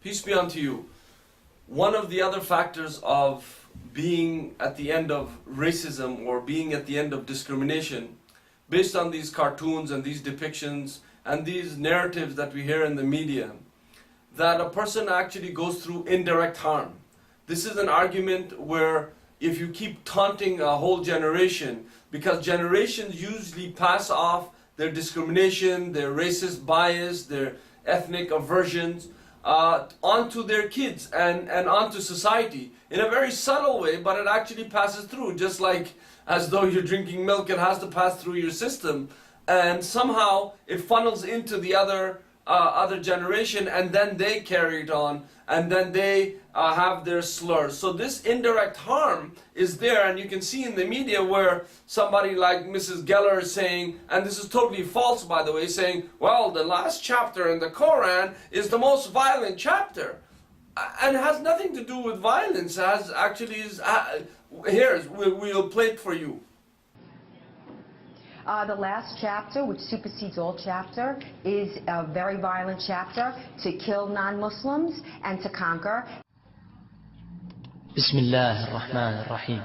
Peace be unto you. One of the other factors of being at the end of racism or being at the end of discrimination, based on these cartoons and these depictions and these narratives that we hear in the media, that a person actually goes through indirect harm. This is an argument where if you keep taunting a whole generation, because generations usually pass off their discrimination, their racist bias, their ethnic aversions onto their kids and onto society in a very subtle way, but it actually passes through, just like as though you're drinking milk, it has to pass through your system, and somehow it funnels into the other generation, and then they carry it on, and then they have their slurs. So this indirect harm is there, and you can see in the media where somebody like Mrs. Geller is saying, and this is totally false by the way, saying, well, the last chapter in the Quran is the most violent chapter. And it has nothing to do with violence. It has actually we'll play it for you. The last chapter, which supersedes all chapter, is a very violent chapter to kill non-Muslims and to conquer. Bismillah ar-Rahman ar-Rahim.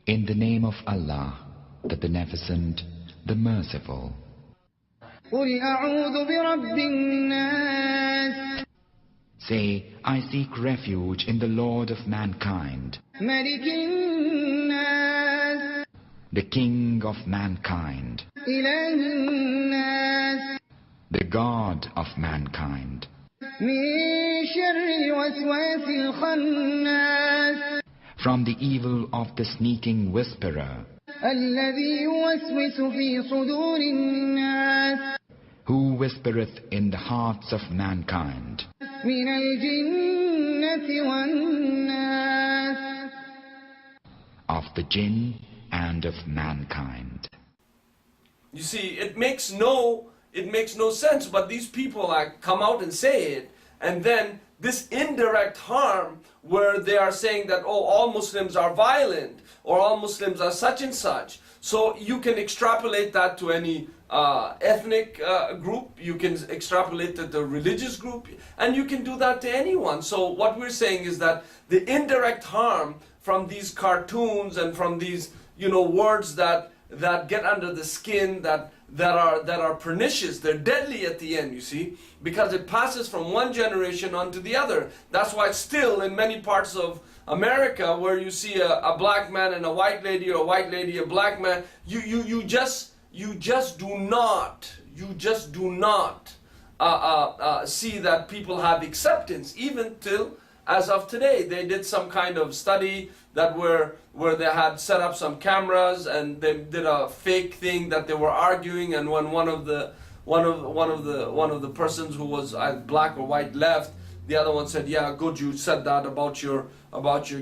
In the name of Allah, the Beneficent, the Merciful. قُلْ أَعُوذُ بِرَبِّ النَّاسِ. Say, I seek refuge in the Lord of mankind, مَلِكِ النَّاسِ. the King of mankind, إِلَهِ النَّاسِ. the God of mankind, مِن شَرِّ الْوَسْوَاسِ الْخَنَّاسِ. from the evil of the sneaking whisperer, الَّذِي يُوَسْوِسُ فِي صُدُورِ النَّاسِ. who whispereth in the hearts of mankind, مِنَ الْجِنَّةِ وَالنَّاسِ. of the jinn and of mankind. You see, it makes no sense, but these people come out and say it, and then this indirect harm where they are saying that, oh, all Muslims are violent, or all Muslims are such and such. So you can extrapolate that to any ethnic group, you can extrapolate it to the religious group, and you can do that to anyone. So what we're saying is that the indirect harm from these cartoons and from these words that get under the skin, that are pernicious, they're deadly at the end, you see, because it passes from one generation onto the other. That's why still in many parts of America where you see a black man and a white lady, or a white lady, a black man, you just do not see that people have acceptance, even till as of today. They did some kind of study that where they had set up some cameras and they did a fake thing that they were arguing, and when one of the persons who was black or white left, the other one said, yeah, good, you said that about your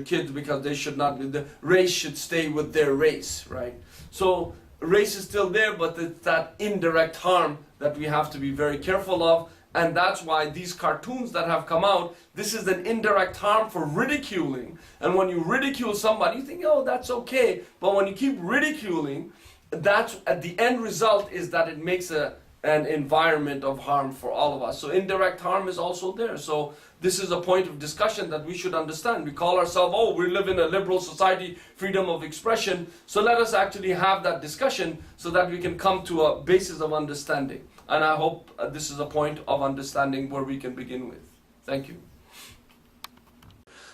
kids, because they should not be, the race should stay with their race, right? So race is still there, but it's that indirect harm that we have to be very careful of. And that's why these cartoons that have come out, this is an indirect harm for ridiculing. And when you ridicule somebody, you think, oh, that's okay. But when you keep ridiculing, that's at the end result is that it makes an environment of harm for all of us. So indirect harm is also there. So this is a point of discussion that we should understand. We call ourselves, oh, we live in a liberal society, freedom of expression. So let us actually have that discussion so that we can come to a basis of understanding. And I hope this is a point of understanding where we can begin with. Thank you.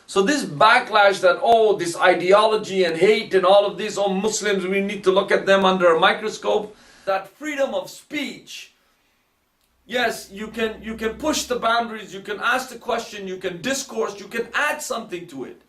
So this backlash that, oh, this ideology and hate and all of this, oh, Muslims, we need to look at them under a microscope. That freedom of speech, yes, you can push the boundaries, you can ask the question, you can discourse, you can add something to it.